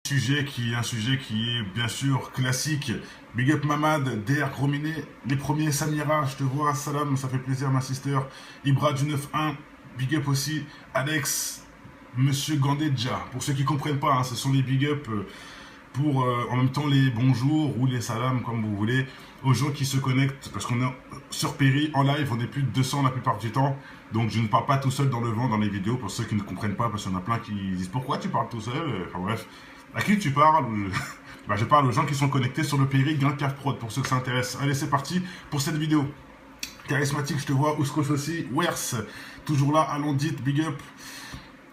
Un sujet qui est bien sûr classique. Big up Mamad, DR Rominé, les premiers Samira, je te vois, salam, ça fait plaisir ma sister. Ibra du 9-1, big up aussi. Alex, Monsieur Gandedja, pour ceux qui ne comprennent pas, hein, ce sont les big up pour en même temps les bonjours ou les salams comme vous voulez aux gens qui se connectent parce qu'on est sur Péri en live, on est plus de 200 la plupart du temps, donc je ne parle pas tout seul dans le vent dans les vidéos pour ceux qui ne comprennent pas, parce qu'il y en a plein qui disent pourquoi tu parles tout seul, enfin bref, à qui tu parles? Bah, je parle aux gens qui sont connectés sur le Péri Gancaf Prod pour ceux que ça intéresse. Allez, c'est parti pour cette vidéo. Charismatique, je te vois, Ouskos aussi, Wers, toujours là, Alondit, big up.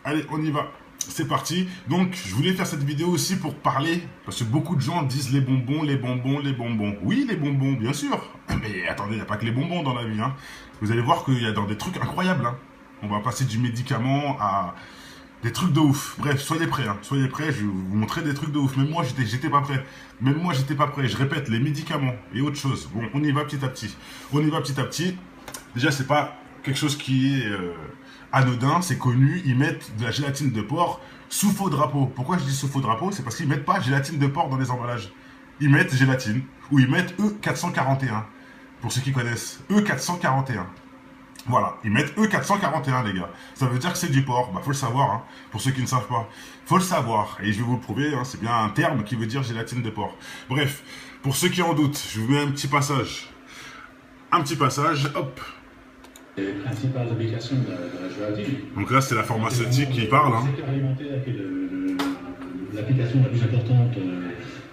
Allez, on y va. C'est parti. Donc, je voulais faire cette vidéo aussi pour parler, parce que beaucoup de gens disent les bonbons, les bonbons, les bonbons. Oui, les bonbons, bien sûr. Mais attendez, il n'y a pas que les bonbons dans la vie. Hein. Vous allez voir qu'il y a dans des trucs incroyables. Hein. On va passer du médicament à des trucs de ouf. Bref, soyez prêts. Hein. Soyez prêts, je vais vous montrer des trucs de ouf. Même moi, j'étais pas prêt. Même moi, j'étais pas prêt. Je répète, les médicaments et autre chose. Bon, on y va petit à petit. On y va petit à petit. Déjà, c'est pas quelque chose qui est anodin, c'est connu. Ils mettent de la gélatine de porc sous faux drapeau. Pourquoi je dis sous faux drapeau? C'est parce qu'ils mettent pas gélatine de porc dans les emballages. Ils mettent gélatine, ou ils mettent E441. Pour ceux qui connaissent, E441. Voilà, ils mettent E441 les gars. Ça veut dire que c'est du porc, bah faut le savoir, hein. Pour ceux qui ne savent pas. Faut le savoir, et je vais vous le prouver, hein. C'est bien un terme qui veut dire gélatine de porc. Bref, pour ceux qui en doutent, je vous mets un petit passage. Un petit passage, hop. Les principales applications de la gélatine. Donc là, c'est la pharmaceutique qui parle. Hein. Le secteur alimentaire qui est l'application la plus importante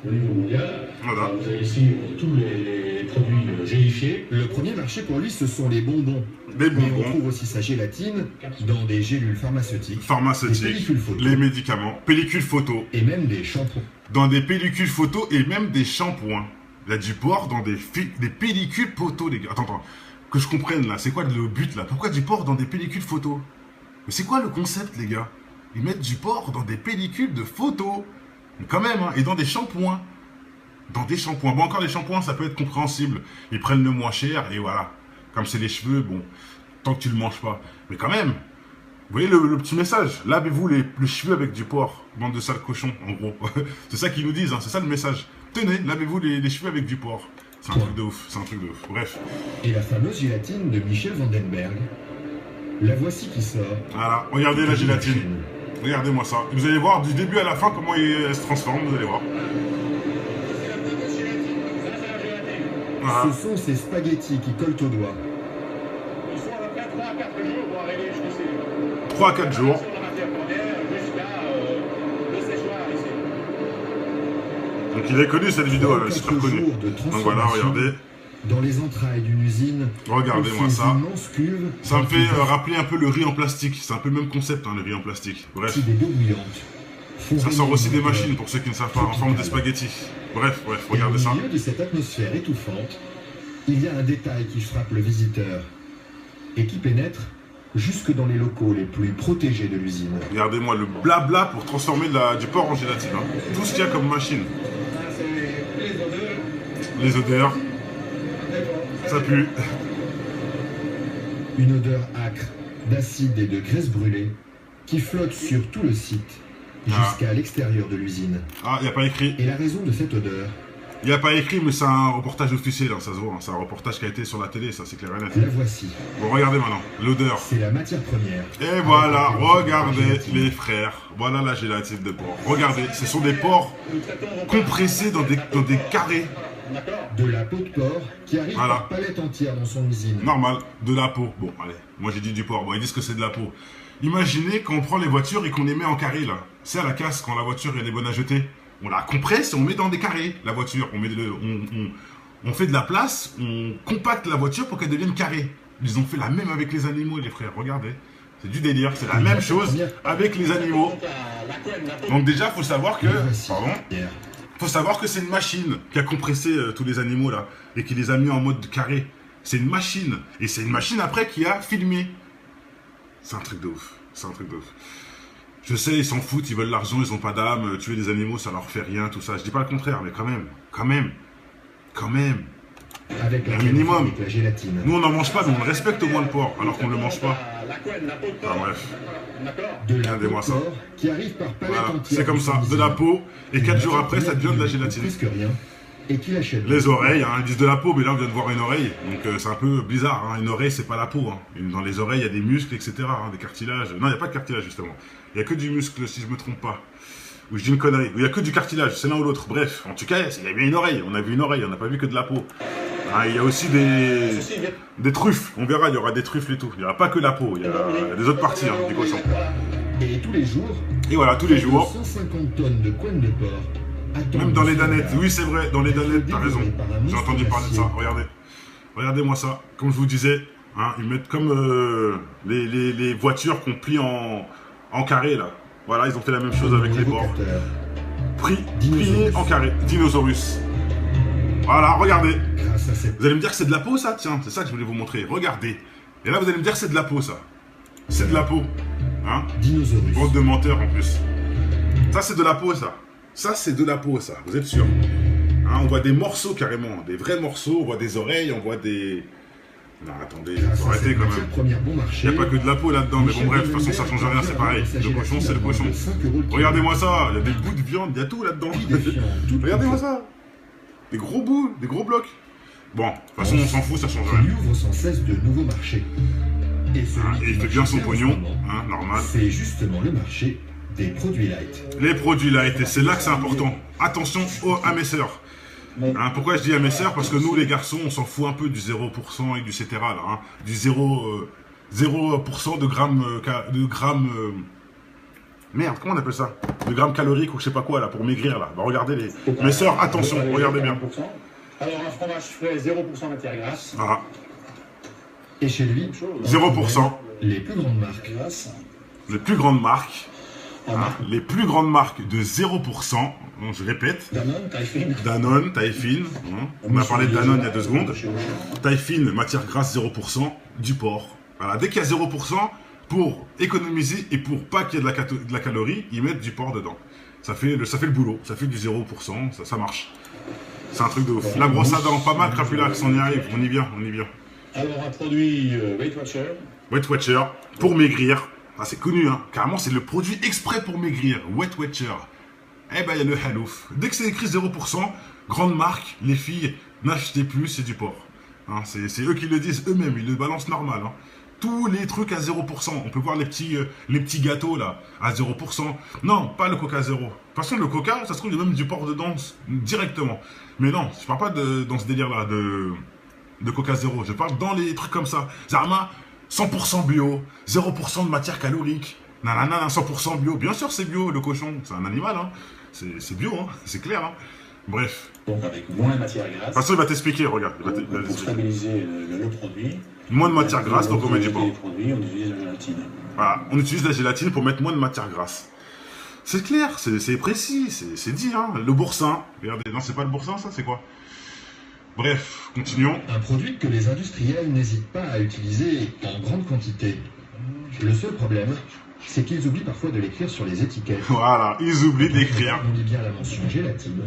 au niveau mondial. Voilà. Vous avez ici tous les produits gélifiés. Le premier marché pour lui, ce sont les bonbons. Les Mais on bonbons, trouve aussi sa gélatine dans des gélules pharmaceutiques, des pharmaceutiques, pellicules photo, les médicaments, pellicules photo, et même des shampoings. dans des pellicules photo et même des shampoings. Il y a du porc dans des pellicules photo, les gars. Attends. Que je comprenne là, c'est quoi le but là? Pourquoi du porc dans des pellicules photo? Mais c'est quoi le concept les gars? Ils mettent du porc dans des pellicules de photo. Mais quand même, hein, et dans des shampoings. Dans des shampoings. Bon, encore les shampoings, ça peut être compréhensible. Ils prennent le moins cher et voilà. Comme c'est les cheveux, bon, tant que tu le manges pas. Mais quand même, vous voyez le petit message? Lavez-vous les cheveux avec du porc. Bande de sales cochons, en gros. C'est ça qu'ils nous disent, hein, c'est ça le message. Tenez, lavez-vous les cheveux avec du porc. C'est un truc de ouf, c'est un truc de ouf. Bref. Et la fameuse gélatine de Michel Vandenberg. La voici qui sort. Voilà, regardez la gélatine. Regardez-moi ça. Vous allez voir du début à la fin comment elle se transforme, vous allez voir. Voilà. Ce sont ces spaghettis qui collent au doigt. Ils sont à peu près 3 à 4 jours pour arriver jusqu'ici. 3 à 4 jours. Sur la matière première jusqu'à le séchoir ici. Donc il est connu cette vidéo, elle est 4 super connue. jours de Donc transformation voilà, regardez. dans les entrailles d'une usine. Regardez-moi Ces ça. immenses cuves Ça me fait rappeler un peu le riz en plastique. C'est un peu le même concept, hein, le riz en plastique. Bref. des d'eau bouillante. Ça sort aussi des machines pour ceux qui ne savent pas, en forme de spaghettis. Bref, regardez ça. Au milieu de cette atmosphère étouffante, il y a un détail qui frappe le visiteur et qui pénètre jusque dans les locaux les plus protégés de l'usine. Regardez-moi le blabla pour transformer du porc en gélatine. Hein. Tout ce qu'il y a comme machine. Les odeurs. Ça pue. Une odeur âcre d'acide et de graisse brûlée qui flotte sur tout le site jusqu'à l'extérieur de l'usine. Ah, il n'y a pas écrit. Et la raison de cette odeur? Il n'y a pas écrit, mais c'est un reportage officiel, hein, ça se voit. Hein. C'est un reportage qui a été sur la télé, ça c'est clair et net. La voici. Bon, regardez maintenant, l'odeur. C'est la matière première. Et voilà, regardez les frères. Voilà la gélatine de porc. Regardez, ce sont des porcs compressés dans des carrés. De la peau de porc qui arrive Voilà. par palette entière dans son usine. Normal, de la peau. Bon, allez, moi j'ai dit du porc. Bon, ils disent que c'est de la peau. Imaginez quand on prend les voitures et qu'on les met en carré là. C'est à la casse quand la voiture elle est bonne à jeter. On la compresse et on met dans des carrés la voiture. On fait de la place, on compacte la voiture pour qu'elle devienne carrée. Ils ont fait la même avec les animaux, les frères. Regardez. C'est du délire. C'est la même chose avec les animaux. Donc déjà, faut savoir que... Pardon. Faut savoir que c'est une machine qui a compressé tous les animaux là et qui les a mis en mode carré. C'est une machine. Et c'est une machine après qui a filmé. C'est un truc de ouf. C'est un truc de ouf. Je sais, ils s'en foutent, ils veulent l'argent, ils ont pas d'âme, tuer des animaux, ça leur fait rien, tout ça. Je dis pas le contraire, mais quand même. Avec un minimum. Avec la gélatine. Nous, on n'en mange pas, mais on respecte au moins le porc, alors qu'on ne le mange pas. la couenne, la peau de Ah porc. bref. D'accord. De la Regardez-moi peau de porc qui arrive par palette Voilà, entière. c'est comme ça, de la peau, et 4 jours après, ça devient de la gélatine. Presque rien. Et qu'il achète. Les oreilles, hein, ils disent de la peau, mais là on vient de voir une oreille, donc c'est un peu bizarre, hein. Une oreille c'est pas la peau, hein. Dans les oreilles il y a des muscles, etc., hein, des cartilages. Non, il n'y a pas de cartilage justement, il n'y a que du muscle si je me trompe pas. Ou je dis une connerie, il n'y a que du cartilage, c'est l'un ou l'autre. Bref, en tout cas, il y a bien une oreille, on a vu une oreille, on n'a pas vu que de la peau. Hein, il y a aussi des truffes, on verra, il y aura des truffes et tout. Il n'y aura pas que la peau, il y a des autres parties hein, du cochon. Et tous les jours. Et voilà, tous les jours. 150 tonnes de couenne de porc. Même dans les danettes, oui c'est vrai, dans les danettes, t'as raison. J'ai entendu parler de ça, regardez. Regardez-moi ça, comme je vous disais, hein, ils mettent comme les voitures qu'on plie en carré là. Voilà, ils ont fait la même chose avec les porcs. Pliés en carré, Dinosaurus. Voilà, regardez. Vous allez me dire que c'est de la peau ça? Tiens, c'est ça que je voulais vous montrer, regardez. Et là vous allez me dire que c'est de la peau ça. C'est de la peau. Hein? Dinosaurus. Bande de menteurs en plus. Ça c'est de la peau ça. Ça, c'est de la peau, ça, vous êtes sûr. Hein, on voit des morceaux carrément, des vrais morceaux, on voit des oreilles, on voit des... Non, attendez, faut arrêter quand même. Il n'y a pas que de la peau là-dedans, mais bon bref, de toute façon ça change rien, c'est pareil. Le cochon, c'est le cochon. Regardez-moi ça, il y a des bouts de viande, il y a tout là-dedans. Regardez-moi ça. Des gros bouts, des gros blocs. Bon, de toute façon on s'en fout, ça change rien. Il ouvre sans cesse de nouveaux marchés. Et il fait bien son pognon, hein, normal. C'est justement le marché des produits light. Les produits light, et c'est là que c'est important. Attention à mes sœurs. Hein, pourquoi je dis à mes sœurs? Parce que nous les garçons, on s'en fout un peu du 0% et du etc. là. Hein, du 0% de grammes... Merde, comment on appelle ça? De grammes caloriques ou je sais pas quoi là, pour maigrir là. Bah, regardez mes sœurs, attention, regardez bien. Alors un fromage frais, 0% matière grasse. Voilà. Et chez lui, 0%. les plus grandes marques. Les plus grandes marques. Hein, les plus grandes marques de 0%, hein, je répète. Danone, taille fine. Hein, on a parlé de Danone il y a 2 secondes. Taille fine, matière grasse 0%, du porc. Voilà, dès qu'il y a 0%, pour économiser et pour pas qu'il y ait de la calorie, ils mettent du porc dedans. Ça fait le boulot, ça fait du 0%, ça marche. C'est un truc de ouf. La brosse à dents, pas mal, Crapulax, on y arrive, on y vient, on y vient. Alors un produit Weight Watcher. Weight Watcher, pour maigrir. Ah, c'est connu, hein. Carrément, c'est le produit exprès pour maigrir. Weight Watcher. Eh ben, il y a le halouf. Dès que c'est écrit 0%, grande marque, les filles, n'achetez plus, c'est du porc. Hein, c'est eux qui le disent eux-mêmes, ils le balancent normal. Hein. Tous les trucs à 0%. On peut voir les petits gâteaux, là, à 0%. Non, pas le Coca 0. De toute façon, le Coca, ça se trouve, il y a même du porc dedans, directement. Mais non, je parle pas dans ce délire-là, de Coca 0. Je parle dans les trucs comme ça. Zarma, 100% bio, 0% de matière calorique, nanana, 100% bio. Bien sûr, c'est bio, le cochon, c'est un animal, hein. C'est bio, hein. C'est clair. Hein. Bref. Donc avec moins de matière grasse. De toute façon, il va t'expliquer, regarde. Pour stabiliser le produit. Moins de matière grasse, donc on met du porc. On utilise la gélatine. Voilà, on utilise la gélatine pour mettre moins de matière grasse. C'est clair, c'est précis, c'est dit, hein. Le boursin. Regardez, non, c'est pas le boursin, ça, c'est quoi? Bref, continuons. Un produit que les industriels n'hésitent pas à utiliser en grande quantité. Le seul problème, c'est qu'ils oublient parfois de l'écrire sur les étiquettes. Voilà, ils oublient d'écrire. On lit bien la mention gélatine,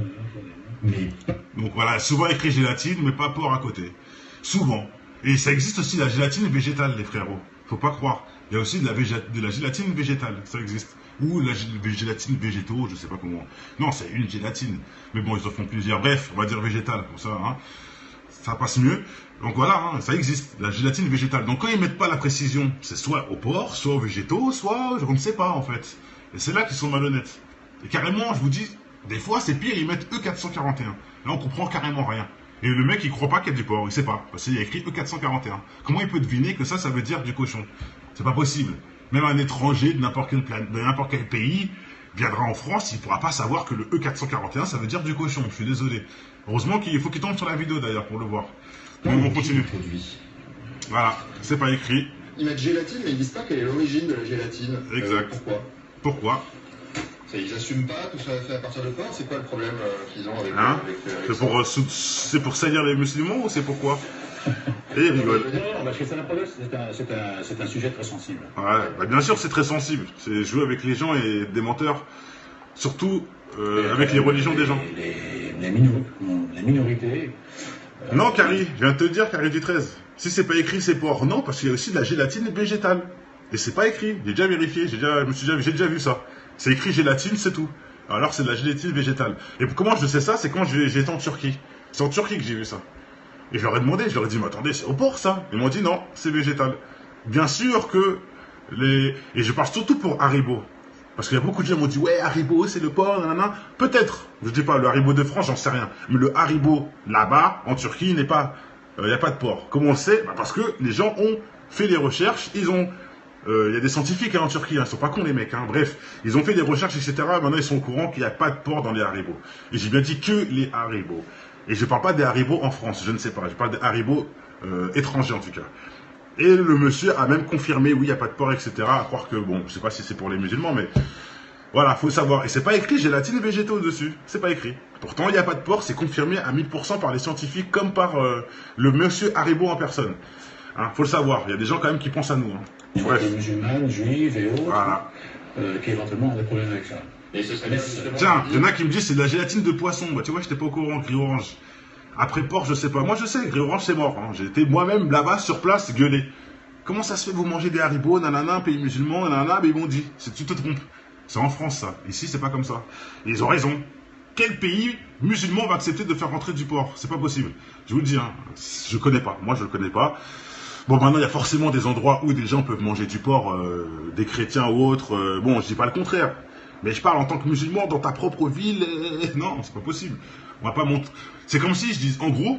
mais... Donc voilà, souvent écrit gélatine, mais pas porc à côté. Souvent. Et ça existe aussi la gélatine végétale, les frérots. Faut pas croire. Il y a aussi de la gélatine végétale, ça existe. Ou la gélatine végétaux, je sais pas comment. Non, c'est une gélatine. Mais bon, ils en font plusieurs. Bref, on va dire végétale, comme ça, hein. Ça passe mieux. Donc voilà, hein, ça existe, la gélatine végétale. Donc quand ils mettent pas la précision, c'est soit au porc, soit aux végétaux, soit je ne sais pas en fait. Et c'est là qu'ils sont malhonnêtes. Et carrément, je vous dis, des fois c'est pire, ils mettent E441. Là on comprend carrément rien. Et le mec il croit pas qu'il y a du porc, il sait pas. Parce qu'il y a écrit E441. Comment il peut deviner que ça veut dire du cochon? C'est pas possible. Même un étranger de n'importe quel pays viendra en France, il ne pourra pas savoir que le E441 ça veut dire du cochon. Je suis désolé. Heureusement qu'il faut qu'il tombe sur la vidéo d'ailleurs pour le voir. On continue. Voilà, c'est pas écrit. Ils mettent gélatine, mais ils disent pas quelle est l'origine de la gélatine. Exact. Pourquoi? Ils assument pas tout ça fait à partir de porc. C'est quoi le problème qu'ils ont avec, hein avec c'est pour salir les musulmans ou c'est pourquoi? Et ils rigolent. Non, parce que c'est un sujet très sensible. Ouais, bah bien sûr c'est très sensible. C'est jouer avec les gens et des menteurs. Surtout avec les religions des gens. Les minorités. Non, Carrie, je viens de te dire, Carrie du 13. Si c'est pas écrit, c'est porc. Non, parce qu'il y a aussi de la gélatine végétale. Et c'est pas écrit, j'ai déjà vérifié, j'ai déjà vu ça. C'est écrit gélatine, c'est tout. Alors c'est de la gélatine végétale. Et comment je sais ça? C'est quand j'ai été en Turquie. C'est en Turquie que j'ai vu ça. Et je leur ai demandé, je leur ai dit, mais attendez, c'est au porc ça? Ils m'ont dit non, c'est végétal. Bien sûr que Et je parle surtout pour Haribo. Parce qu'il y a beaucoup de gens qui m'ont dit, ouais, Haribo, c'est le porc, nanana. Peut-être, je dis pas, le Haribo de France, j'en sais rien. Mais le Haribo, là-bas, en Turquie, il n'y a pas de porc. Comment on le sait? Parce que les gens ont fait des recherches, il y a des scientifiques en Turquie, ils ne sont pas cons les mecs. Bref, ils ont fait des recherches, etc. Maintenant, ils sont au courant qu'il n'y a pas de porc dans les Haribo. Et j'ai bien dit que les Haribo. Et je ne parle pas des Haribo en France, je ne sais pas. Je parle des Haribo étrangers en tout cas. Et le monsieur a même confirmé, oui, il n'y a pas de porc, etc. À croire que, bon, je ne sais pas si c'est pour les musulmans, mais voilà, faut savoir. Et c'est pas écrit gélatine et végétaux dessus. C'est pas écrit. Pourtant, il n'y a pas de porc, c'est confirmé à 1000% par les scientifiques, comme par le monsieur Haribo en personne. Faut le savoir. Il y a des gens quand même qui pensent à nous. Bref. Des musulmanes, juives et autres, voilà. Qui éventuellement ont des problèmes avec ça. Et ce serait tiens, il y en a qui me disent c'est de la gélatine de poisson. Bah, tu vois, j'étais pas au courant, gris orange. Après porc, je sais pas. Moi, je sais, gris orange, c'est mort. J'ai été moi-même là-bas, sur place, gueuler. Comment ça se fait, vous mangez des Haribo, nanana, pays musulman, nanana, mais ils m'ont dit. Tu te trompes. C'est en France, ça. Ici, c'est pas comme ça. Et ils ont raison. Quel pays musulman va accepter de faire rentrer du porc? C'est pas possible. Je vous le dis, je connais pas. Moi, je le connais pas. Bon, maintenant, il y a forcément des endroits où des gens peuvent manger du porc, des chrétiens ou autres. Bon, je dis pas le contraire. Mais je parle en tant que musulman dans ta propre ville. Non, c'est pas possible. On va pas monter. C'est comme si, je dis, en gros,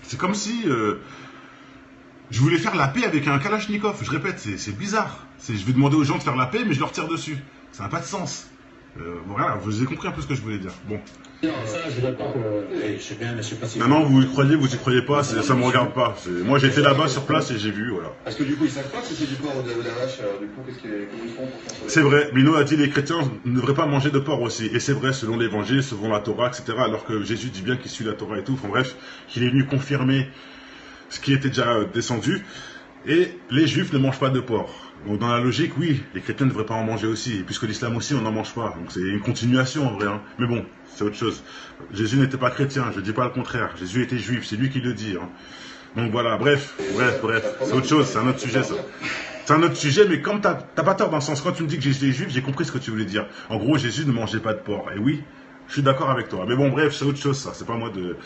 c'est comme si je voulais faire la paix avec un Kalachnikov. Je répète, c'est bizarre. Je vais demander aux gens de faire la paix, mais je leur tire dessus. Ça n'a pas de sens. Voilà, vous avez compris un peu ce que je voulais dire. Bon. Non, ça, je ne pas je sais bien, mais je sais pas si... Non, vous y croyez pas, ça me regarde pas. Moi, j'étais là-bas sur place et j'ai vu, voilà. Parce que du coup, ils savent pas que c'est du porc ou de la vache, du coup, comment ils font pour faire ça? C'est vrai, Mino a dit les chrétiens ne devraient pas manger de porc aussi. Et c'est vrai, selon l'évangile, selon la Torah, etc. Alors que Jésus dit bien qu'il suit la Torah et tout. Enfin bref, qu'il est venu confirmer ce qui était déjà descendu. Et les juifs ne mangent pas de porc. Donc dans la logique, oui, les chrétiens ne devraient pas en manger aussi. Et puisque l'islam aussi, on n'en mange pas. Donc c'est une continuation en vrai. Mais bon, c'est autre chose. Jésus n'était pas chrétien, je ne dis pas le contraire. Jésus était juif, c'est lui qui le dit. Donc voilà, bref. C'est autre chose, c'est un autre sujet ça. C'est un autre sujet, mais comme t'as pas tort dans le sens, quand tu me dis que Jésus est juif, j'ai compris ce que tu voulais dire. En gros, Jésus ne mangeait pas de porc. Et oui, je suis d'accord avec toi. Mais bon, bref, c'est autre chose ça. C'est pas moi de...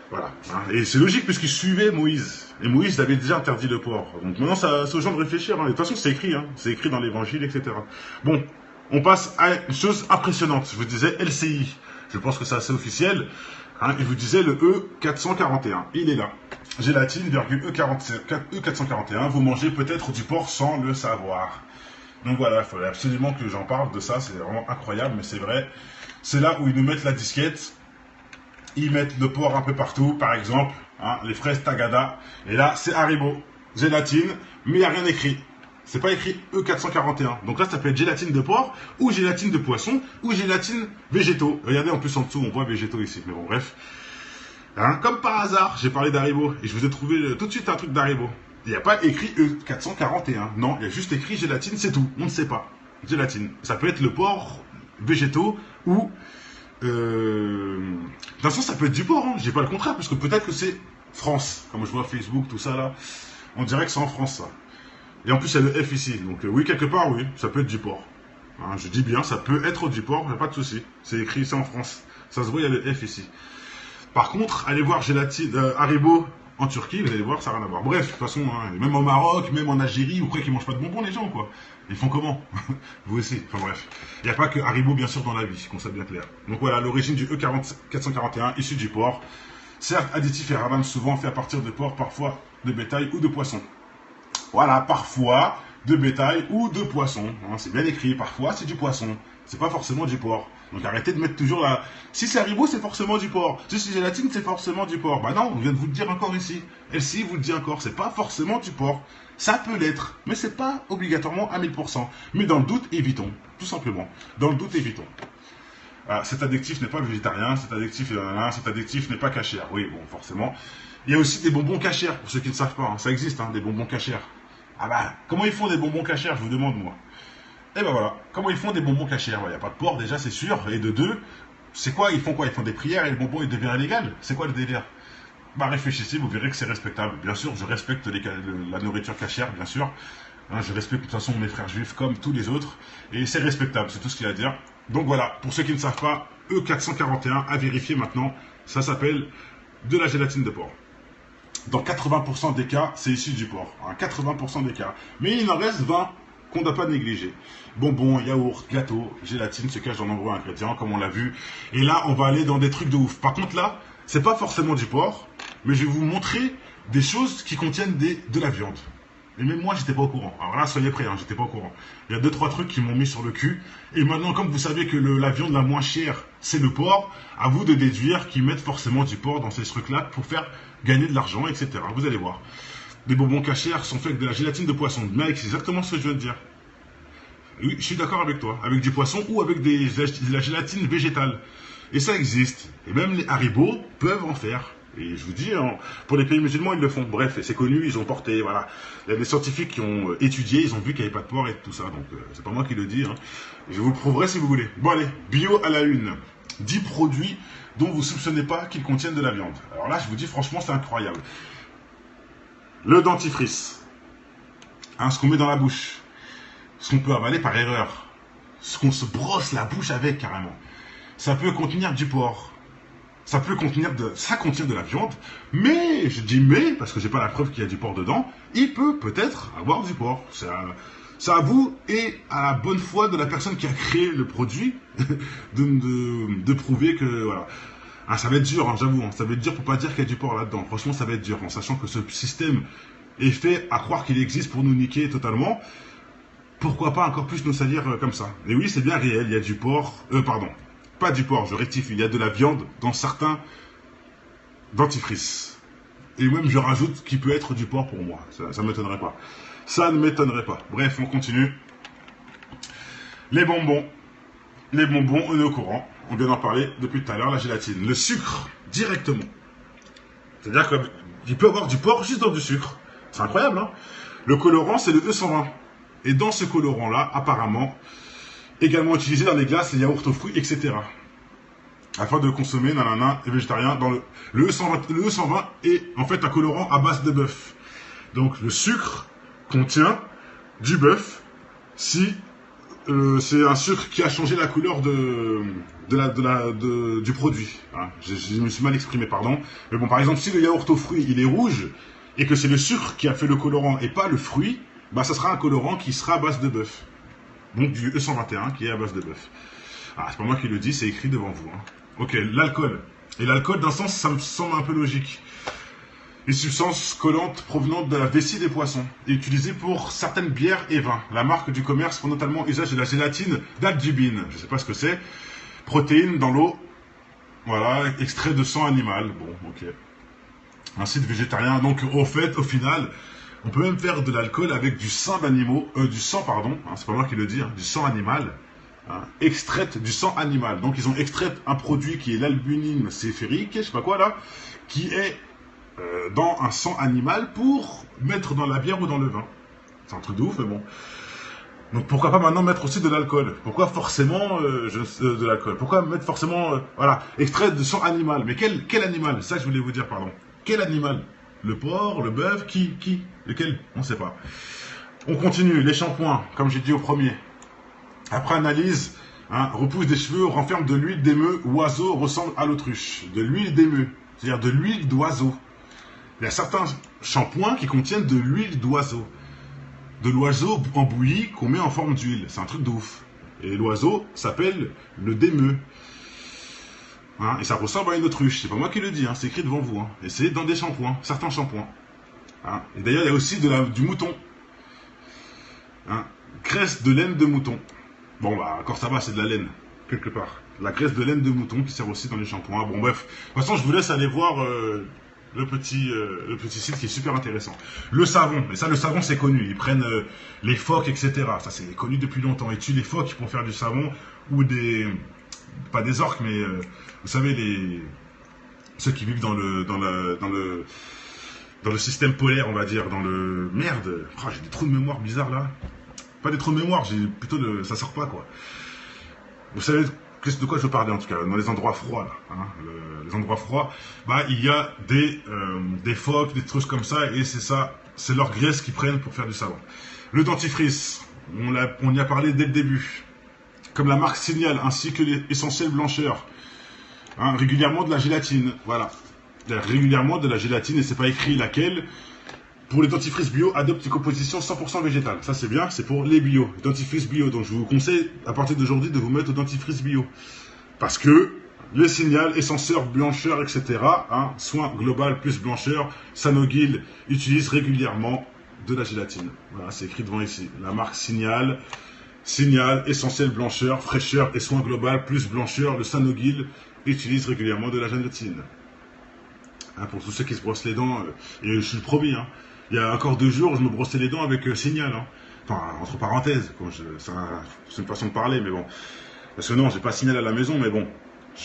Voilà. Et c'est logique puisqu'il suivait Moïse. Et Moïse avait déjà interdit le porc. Donc maintenant, c'est aux gens de réfléchir. De toute façon, c'est écrit. C'est écrit dans l'évangile, etc. Bon, on passe à une chose impressionnante. Je vous disais LCI. Je pense que c'est assez officiel. Il vous disait le E441. Il est là. Gélatine, E441. Vous mangez peut-être du porc sans le savoir. Donc voilà, il fallait absolument que j'en parle de ça. C'est vraiment incroyable, mais c'est vrai. C'est là où ils nous mettent la disquette. Ils mettent le porc un peu partout, par exemple, les fraises Tagada. Et là, c'est Haribo, gélatine, mais il n'y a rien écrit. C'est pas écrit E441. Donc là, ça peut être gélatine de porc, ou gélatine de poisson, ou gélatine végétaux. Regardez, en plus, en dessous, on voit végétaux ici. Mais bon, bref. Comme par hasard, j'ai parlé d'Haribo. Et je vous ai trouvé tout de suite un truc d'Haribo. Il n'y a pas écrit E441. Non, il y a juste écrit gélatine, c'est tout. On ne sait pas. Gélatine. Ça peut être le porc, végétaux, ou... de toute façon, ça peut être du porc, je dis pas le contraire, parce que peut-être que c'est France, comme je vois Facebook, tout ça là, on dirait que c'est en France ça. Et en plus, il y a le F ici, donc oui, quelque part, oui, ça peut être du porc. Je dis bien, ça peut être du porc, il n'y a pas de souci. C'est écrit ici en France, ça se voit, il y a le F ici. Par contre, allez voir gélatine, Haribo en Turquie, vous allez voir, ça n'a rien à voir. Bref, de toute façon, même au Maroc, même en Algérie, vous croyez qu'ils mangent pas de bonbons les gens, quoi. Ils font comment? Vous aussi. Enfin bref. Il n'y a pas que Haribo, bien sûr, dans la vie, qu'on soit bien clair. Donc voilà, l'origine du E441, issu du porc. Certes, additif et radin, souvent fait à partir de porc, parfois de bétail ou de poisson. Voilà, parfois de bétail ou de poisson. C'est bien écrit, parfois c'est du poisson. C'est pas forcément du porc. Donc arrêtez de mettre toujours la... Si c'est Haribo, c'est forcément du porc. Si c'est gélatine, c'est forcément du porc. Bah non, on vient de vous le dire encore ici. Elle-ci vous le dit encore, c'est pas forcément du porc. Ça peut l'être, mais c'est pas obligatoirement à 1000%. Mais dans le doute, évitons. Tout simplement. Dans le doute, évitons. Cet adjectif n'est pas végétarien, cet adjectif n'est pas cachère. Oui, bon, forcément. Il y a aussi des bonbons cachères, pour ceux qui ne savent pas. Ça existe, des bonbons cachères. Ah bah, comment ils font des bonbons cachères, je vous demande, moi. Et ben voilà, comment ils font des bonbons cachères? Il n'y a pas de porc, déjà, c'est sûr. Et de deux, c'est quoi? Ils font quoi? Ils font des prières et le bonbon, il devient illégal. C'est quoi le délire? Bah réfléchissez, vous verrez que c'est respectable. Bien sûr, je respecte la nourriture cachère, bien sûr. Hein, je respecte de toute façon mes frères juifs comme tous les autres. Et c'est respectable, c'est tout ce qu'il y a à dire. Donc voilà, pour ceux qui ne savent pas, E441 à vérifier maintenant, ça s'appelle de la gélatine de porc. Dans 80% des cas, c'est issu du porc. Hein, 80% des cas. Mais il en reste 20 qu'on ne doit pas négliger. Bonbons, yaourt, gâteau, gélatine se cachent dans nombreux ingrédients, comme on l'a vu. Et là, on va aller dans des trucs de ouf. Par contre là, c'est pas forcément du porc, mais je vais vous montrer des choses qui contiennent de la viande. Et même moi, j'étais pas au courant. Alors là, soyez prêts, hein, j'étais pas au courant. Il y a 2-3 trucs qui m'ont mis sur le cul. Et maintenant, comme vous savez que la viande la moins chère, c'est le porc, à vous de déduire qu'ils mettent forcément du porc dans ces trucs-là pour faire gagner de l'argent, etc. Vous allez voir. Les bonbons cachers sont faits avec de la gélatine de poisson. Mec, c'est exactement ce que je viens de dire. Oui, je suis d'accord avec toi. Avec du poisson ou avec de la gélatine végétale. Et ça existe. Et même les Haribo peuvent en faire. Et je vous dis, hein, pour les pays musulmans, ils le font. Bref, c'est connu, ils ont porté, voilà. Il y a des scientifiques qui ont étudié, ils ont vu qu'il n'y avait pas de porc et tout ça. Donc, c'est pas moi qui le dis. Hein. Je vous le prouverai si vous voulez. Bon, allez, bio à la une. 10 produits dont vous ne soupçonnez pas qu'ils contiennent de la viande. Alors là, je vous dis, franchement, c'est incroyable. Le dentifrice. Hein, ce qu'on met dans la bouche. Ce qu'on peut avaler par erreur. Ce qu'on se brosse la bouche avec, carrément. Ça peut contenir du porc. Ça contient de la viande, mais, je dis mais, parce que j'ai pas la preuve qu'il y a du porc dedans, il peut peut-être avoir du porc. C'est à vous et à la bonne foi de la personne qui a créé le produit de prouver que, voilà. Ah, ça va être dur, hein, j'avoue, hein, ça va être dur pour pas dire qu'il y a du porc là-dedans. Franchement, ça va être dur, en sachant que ce système est fait à croire qu'il existe pour nous niquer totalement. Pourquoi pas encore plus nous salir comme ça? Et oui, c'est bien réel, il y a du porc, pas du porc, je rectifie, il y a de la viande dans certains dentifrices. Et même je rajoute qu'il peut être du porc pour moi, ça ne m'étonnerait pas. Ça ne m'étonnerait pas. Bref, on continue. Les bonbons, on est au courant, on vient d'en parler depuis tout à l'heure, la gélatine. Le sucre, directement. C'est-à-dire qu'il peut y avoir du porc juste dans du sucre. C'est incroyable, hein? Le colorant, c'est le E120. Et dans ce colorant-là, apparemment, également utilisé dans les glaces, les yaourts aux fruits, etc. Afin de consommer, nanana, et végétarien, dans le E120 est en fait un colorant à base de bœuf. Donc le sucre contient du bœuf si c'est un sucre qui a changé la couleur du produit. Hein. Je me suis mal exprimé, pardon. Mais bon, par exemple, si le yaourt aux fruits, il est rouge, et que c'est le sucre qui a fait le colorant et pas le fruit, bah ça sera un colorant qui sera à base de bœuf. Donc du E121 qui est à base de bœuf. Ah, c'est pas moi qui le dis, c'est écrit devant vous. Hein. Ok, l'alcool. Et l'alcool, d'un sens, ça me semble un peu logique. Les substances collantes provenant de la vessie des poissons et utilisées pour certaines bières et vins. La marque du commerce font notamment usage de la gélatine d'aldubine. Je sais pas ce que c'est. Protéines dans l'eau. Voilà, extrait de sang animal. Bon, ok. Un site végétarien. Donc, au final, on peut même faire de l'alcool avec du sang d'animaux, du sang, pardon, hein, c'est pas moi qui le dis, hein, du sang animal, hein, extraite du sang animal. Donc ils ont extrait un produit qui est l'albumine céphérique, je sais pas quoi là, qui est dans un sang animal pour mettre dans la bière ou dans le vin. C'est un truc de ouf, mais bon. Donc pourquoi pas maintenant mettre aussi de l'alcool? Pourquoi forcément de l'alcool? Pourquoi mettre forcément, voilà, extrait de sang animal? Mais quel animal? Ça je voulais vous dire, pardon. Quel animal? Le porc, le bœuf, qui? Lequel? On ne sait pas. On continue, les shampoings, comme j'ai dit au premier. Après analyse, hein, repousse des cheveux, renferme de l'huile d'émeu, oiseau ressemble à l'autruche. De l'huile d'émeu, c'est-à-dire de l'huile d'oiseau. Il y a certains shampoings qui contiennent de l'huile d'oiseau. De l'oiseau embouilli qu'on met en forme d'huile. C'est un truc de ouf. Et l'oiseau s'appelle le d'émeu. Hein, et ça ressemble à une autruche. C'est pas moi qui le dis, hein, c'est écrit devant vous. Hein. Et c'est dans des shampoings, certains shampoings. Hein. Et d'ailleurs, il y a aussi du mouton. Hein. Graisse de laine de mouton. Bon, bah, encore ça va, c'est de la laine, quelque part. La graisse de laine de mouton qui sert aussi dans les shampoings. Bon, bref. De toute façon, je vous laisse aller voir le petit site qui est super intéressant. Le savon. Et ça, le savon, c'est connu. Ils prennent les phoques, etc. Ça, c'est connu depuis longtemps. Ils tuent les phoques pour faire du savon ou des... Pas des orques, mais vous savez, ceux qui vivent dans le système polaire, on va dire, dans le... Merde, oh, j'ai des trous de mémoire bizarres là. Pas des trous de mémoire, j'ai plutôt de... Ça sort pas, quoi. Vous savez de quoi je veux parler, en tout cas, dans les endroits froids, là. Hein, les endroits froids, bah, il y a des phoques, des trucs comme ça, et c'est ça, c'est leur graisse qu'ils prennent pour faire du savon. Le dentifrice, on y a parlé dès le début. Comme la marque Signal, ainsi que les essentiels blancheurs. Hein, régulièrement de la gélatine, voilà. Régulièrement de la gélatine, et c'est pas écrit laquelle. Pour les dentifrices bio, adopte une composition 100% végétale. Ça c'est bien, c'est pour les bio, dentifrice bio. Donc je vous conseille à partir d'aujourd'hui de vous mettre au dentifrice bio. Parce que le Signal, essentiel, blancheur, etc. Hein, soin global plus blancheur, Sanogyl utilise régulièrement de la gélatine. Voilà, c'est écrit devant ici. La marque Signal, essentiel, blancheur, fraîcheur et soin global plus blancheur, le Sanogyl utilise régulièrement de la gélatine. Hein, pour tous ceux qui se brossent les dents, et je suis le premier, hein. Il y a encore 2 jours, je me brossais les dents avec Signal. Hein. Enfin, entre parenthèses, c'est une façon de parler, mais bon. Parce que non, j'ai pas Signal à la maison, mais bon.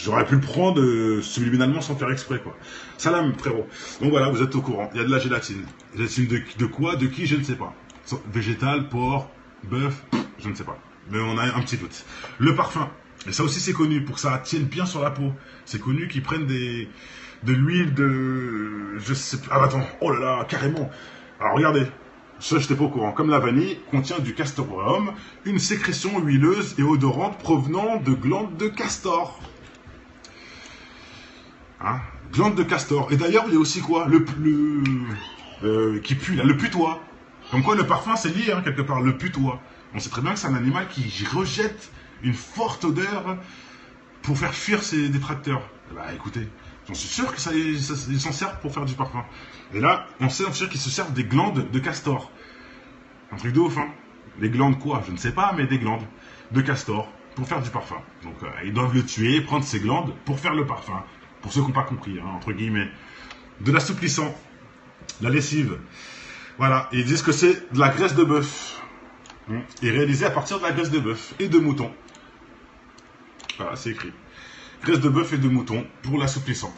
J'aurais pu le prendre subliminalement sans faire exprès, quoi. Salam, frérot. Donc voilà, vous êtes au courant. Il y a de la gélatine. Gélatine de quoi, de qui, je ne sais pas. Végétal, porc, bœuf, je ne sais pas. Mais on a un petit doute. Le parfum. Et ça aussi, c'est connu, pour que ça tienne bien sur la peau. C'est connu qu'ils prennent de l'huile de... Je sais pas... Ah, attends. Oh là là, carrément. Alors, regardez. Ça, je n'étais pas au courant. Comme la vanille, contient du castoreum, une sécrétion huileuse et odorante provenant de glandes de castor. Hein, glande de castor. Et d'ailleurs, il y a aussi quoi? Qui pue, là, le putois. Comme quoi, le parfum, c'est lié, hein, quelque part, le putois. On sait très bien que c'est un animal qui rejette une forte odeur pour faire fuir ses détracteurs. Bah, écoutez, j'en suis sûr que ils s'en servent pour faire du parfum. Et là, on sait en sûr qu'ils se servent des glandes de castor. Un truc de ouf, hein. Les glandes quoi? Je ne sais pas, mais des glandes de castor pour faire du parfum. Donc, ils doivent le tuer, prendre ses glandes pour faire le parfum. Pour ceux qui n'ont pas compris, hein, entre guillemets. De l'assouplissant, la lessive. Voilà, et ils disent que c'est de la graisse de bœuf. Et réalisé à partir de la graisse de bœuf et de mouton. Voilà, c'est écrit. Graisse de bœuf et de mouton pour l'assouplissant.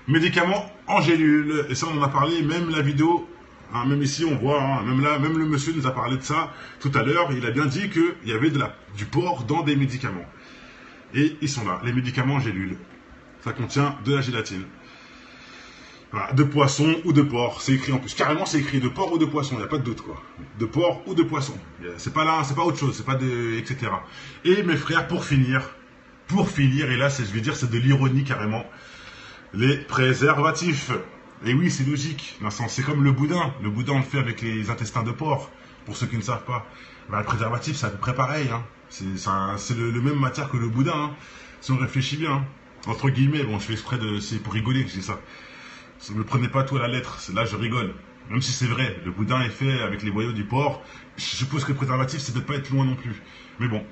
Médicaments en gélule. Et ça, on en a parlé, même la vidéo, hein, même ici, on voit, hein, même là, même le monsieur nous a parlé de ça tout à l'heure. Il a bien dit qu'il y avait du porc dans des médicaments. Et ils sont là, les médicaments en gélule. Ça contient de la gélatine. Voilà, de poisson ou de porc. C'est écrit en plus. Carrément, c'est écrit de porc ou de poisson. Il n'y a pas de doute, quoi. De porc ou de poisson. C'est pas là, c'est pas autre chose. C'est pas de... etc. Et mes frères, pour finir, et là, je vais dire, c'est de l'ironie carrément, les préservatifs. Et oui, c'est logique. C'est comme le boudin. Le boudin, on le fait avec les intestins de porc. Pour ceux qui ne savent pas. Ben, le préservatif, c'est à peu près pareil. Hein. C'est le même matière que le boudin. Hein. Si on réfléchit bien. Hein. Entre guillemets, bon, je fais exprès c'est pour rigoler que je dis ça. Ne me prenez pas tout à la lettre, là je rigole. Même si c'est vrai, le boudin est fait avec les boyaux du porc. Je suppose que le préservatif, c'est peut-être pas être loin non plus. Mais bon.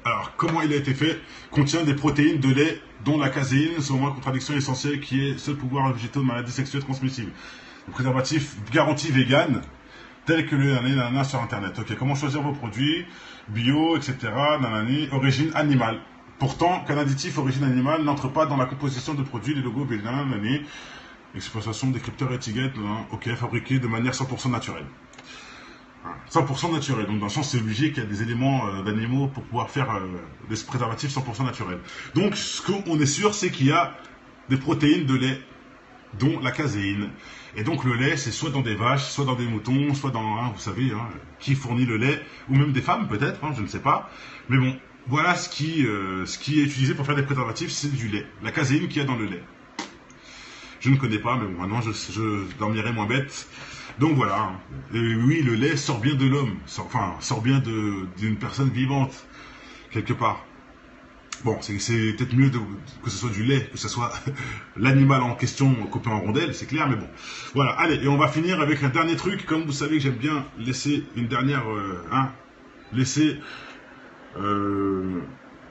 Alors, comment il a été fait? Contient des protéines de lait, dont la caséine, selon moi, contradiction essentielle, qui est seul pouvoir végétaux de maladies sexuelles transmissibles. Le préservatif garantie vegan, tel que le nanana sur internet. Ok, comment choisir vos produits? Bio, etc. Nanani, origine animale. Pourtant, qu'un additif origine animale n'entre pas dans la composition de produits, les logos, nanani, exploitation, décrypteur, étiquette, ok, fabriqué de manière 100% naturelle. 100% naturel, donc dans le sens c'est obligé qu'il y a des éléments d'animaux pour pouvoir faire des préservatifs 100% naturels. Donc ce qu'on est sûr, c'est qu'il y a des protéines de lait, dont la caséine. Et donc le lait, c'est soit dans des vaches, soit dans des moutons, soit dans, vous savez, qui fournit le lait, ou même des femmes peut-être, je ne sais pas. Mais bon, voilà ce qui est utilisé pour faire des préservatifs, c'est du lait. La caséine qu'il y a dans le lait. Je ne connais pas, mais bon, maintenant je dormirai moins bête. Donc voilà, et oui, le lait sort bien de l'homme, sort bien d'une personne vivante, quelque part. Bon, c'est peut-être mieux que ce soit du lait, que ce soit l'animal en question coupé en rondelles, c'est clair, mais bon. Voilà, allez, et on va finir avec un dernier truc. Comme vous savez que j'aime bien laisser une dernière...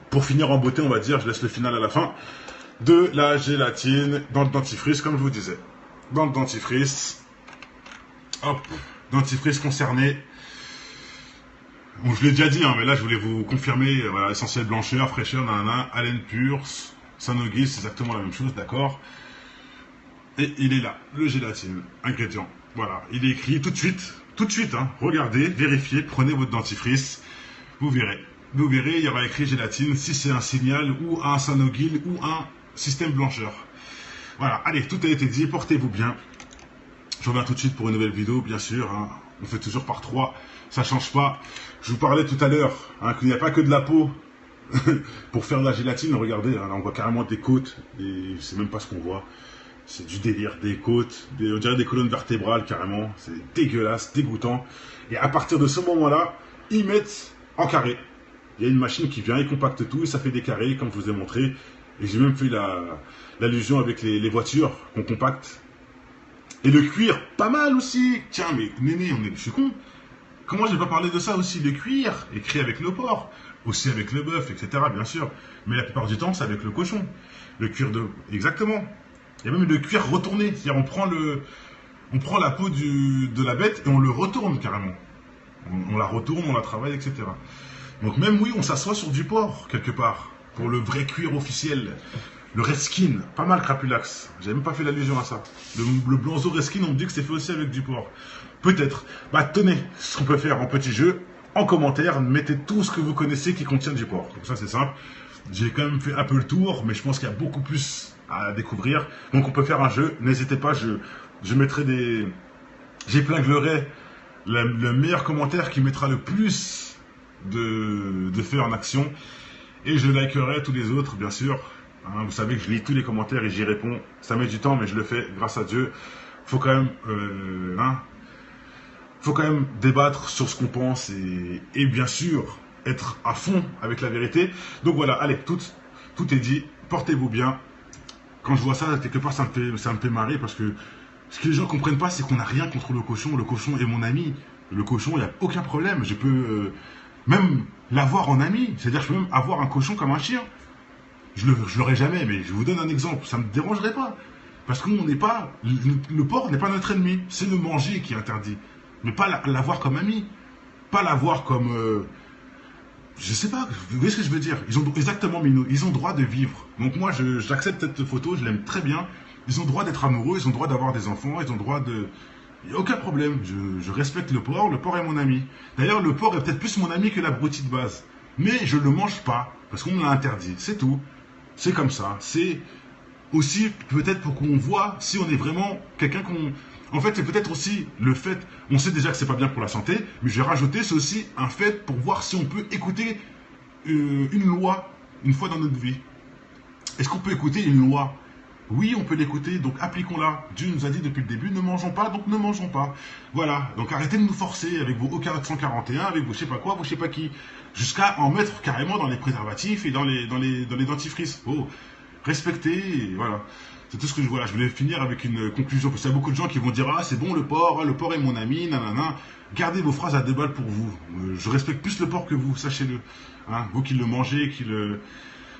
pour finir en beauté, on va dire, je laisse le final à la fin, de la gélatine dans le dentifrice, comme je vous disais. Dans le dentifrice... Hop, dentifrice concerné. Bon, je l'ai déjà dit, mais là je voulais vous confirmer, voilà, essentiel blancheur, fraîcheur, nanana, haleine pure, Sanogyl, c'est exactement la même chose, d'accord. Et il est là, le gélatine, ingrédient. Voilà, il est écrit tout de suite, regardez, vérifiez, prenez votre dentifrice, vous verrez, il y aura écrit gélatine, si c'est un Signal, ou un Sanogyl, ou un système blancheur. Voilà, allez, tout a été dit, portez-vous bien. Je reviens tout de suite pour une nouvelle vidéo, bien sûr. on fait toujours par 3, ça change pas. Je vous parlais tout à l'heure hein, qu'il n'y a pas que de la peau pour faire de la gélatine. Regardez, hein, là on voit carrément des côtes et c'est même pas ce qu'on voit. C'est du délire, des côtes, on dirait des colonnes vertébrales carrément. C'est dégueulasse, dégoûtant. Et à partir de ce moment-là, ils mettent en carré. Il y a une machine qui vient et compacte tout et ça fait des carrés comme je vous ai montré. Et j'ai même fait l'allusion avec les voitures qu'on compacte. Et le cuir, pas mal aussi. Tiens, mais Néné, je suis con. Comment j'ai pas parlé de ça aussi? Le cuir, écrit avec le porc, aussi avec le bœuf, etc. bien sûr. Mais la plupart du temps, c'est avec le cochon. Le cuir de... Exactement. Il y a même le cuir retourné. C'est-à-dire on prend la peau de la bête et on le retourne carrément. On la retourne, on la travaille, etc. Donc même oui, on s'assoit sur du porc, quelque part. Pour le vrai cuir officiel. Le Reskin, pas mal Crapulax. J'ai même pas fait l'allusion à ça. Le Blanzo Reskin, on me dit que c'est fait aussi avec du porc. Peut-être. Bah tenez, ce qu'on peut faire en petit jeu, en commentaire, mettez tout ce que vous connaissez qui contient du porc. Donc ça c'est simple. J'ai quand même fait un peu le tour, mais je pense qu'il y a beaucoup plus à découvrir. Donc on peut faire un jeu. N'hésitez pas, je mettrai des... J'épinglerai le meilleur commentaire qui mettra le plus de faits en action. Et je likerai tous les autres, bien sûr. Hein, vous savez que je lis tous les commentaires et j'y réponds. Ça met du temps, mais je le fais grâce à Dieu. Faut quand même débattre sur ce qu'on pense et bien sûr être à fond avec la vérité. Donc voilà, allez, tout est dit. Portez-vous bien. Quand je vois ça, quelque part, ça me fait marrer parce que ce que les gens comprennent pas, c'est qu'on n'a rien contre le cochon. Le cochon est mon ami. Le cochon, il n'y a aucun problème. Je peux même l'avoir en ami. C'est-à-dire, je peux même avoir un cochon comme un chien. Je l'aurai jamais, mais je vous donne un exemple. Ça ne me dérangerait pas. Parce qu'on n'est pas... Le porc n'est pas notre ennemi. C'est le manger qui est interdit. Mais pas l'avoir comme ami. Pas l'avoir comme... je sais pas, vous voyez ce que je veux dire? Exactement, Minou, ils ont droit de vivre. Donc moi, j'accepte cette photo, je l'aime très bien. Ils ont droit d'être amoureux, ils ont droit d'avoir des enfants, ils ont droit de... Il n'y a aucun problème, je respecte le porc est mon ami. D'ailleurs, le porc est peut-être plus mon ami que l'abruti de base. Mais je ne le mange pas, parce qu'on me l'a interdit, c'est tout. C'est comme ça, c'est aussi peut-être pour qu'on voit si on est vraiment quelqu'un qu'on... En fait, c'est peut-être aussi le fait, on sait déjà que c'est pas bien pour la santé, mais je vais rajouter, c'est aussi un fait pour voir si on peut écouter une loi une fois dans notre vie. Est-ce qu'on peut écouter une loi? Oui, on peut l'écouter, donc appliquons-la. Dieu nous a dit depuis le début, ne mangeons pas, donc ne mangeons pas. Voilà, donc arrêtez de nous forcer avec vos O441, avec vos je sais pas quoi, vos je sais pas qui, jusqu'à en mettre carrément dans les préservatifs et dans les dentifrices. Oh, respectez, voilà. C'est tout ce que je vois. Je voulais finir avec une conclusion, parce qu'il y a beaucoup de gens qui vont dire « Ah, c'est bon le porc est mon ami, nanana ». Gardez vos phrases à 2 balles pour vous. Je respecte plus le porc que vous, sachez-le. Hein, vous qui le mangez, qui le...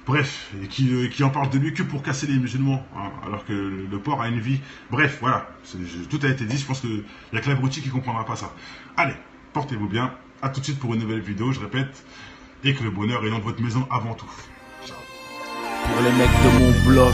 Bref, et qui en parle de lui que pour casser les musulmans, hein, alors que le porc a une vie. Bref, voilà, tout a été dit, je pense qu'il n'y a que l'abruti qui ne comprendra pas ça. Allez, portez-vous bien, à tout de suite pour une nouvelle vidéo, je répète, et que le bonheur est dans votre maison avant tout. Ciao. Pour les mecs de mon blog.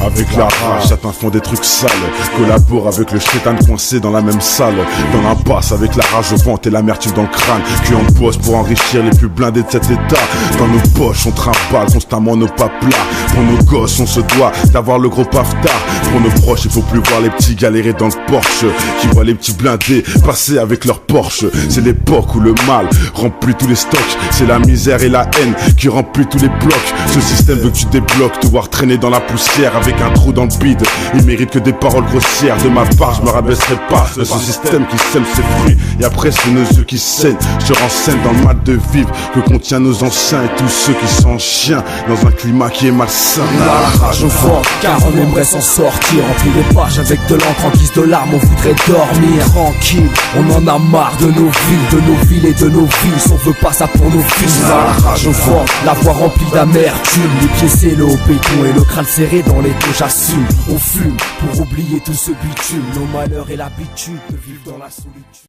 Avec la rage, certains font des trucs sales. Collabore avec le shaitan coincé dans la même salle. Dans l'impasse avec la rage au ventre et l'amertume dans le crâne. Qui en pose pour enrichir les plus blindés de cet état. Dans nos poches on trimballe constamment nos pas plats. Pour nos gosses on se doit d'avoir le gros paftard. Pour nos proches il faut plus voir les petits galérer dans le Porsche. Qui voient les petits blindés passer avec leur Porsche. C'est l'époque où le mal remplit tous les stocks. C'est la misère et la haine qui remplit tous les blocs. Ce système veut que tu débloques, te voir traîner dans la poussière avec un trou dans le bide. Il mérite que des paroles grossières. De ma part je me rabaisserai pas de ce système qui sème ses fruits. Et après c'est nos yeux qui saignent. Je renseigne dans le mal de vivre que contient nos anciens et tous ceux qui sont chiens dans un climat qui est malsain. On a la rage au ventre car on aimerait s'en sortir. Remplir les pages avec de l'encre en guise de larmes. On voudrait dormir tranquille. On en a marre de nos villes et de nos vies. On veut pas ça pour nos fils. On a la rage au ventre, la voix remplie d'amertume. Les pieds scellés au béton et le crâne serré dans les dos. J'assume, on fume pour oublier tout ce bitume. Nos malheurs et l'habitude de vivre dans la solitude.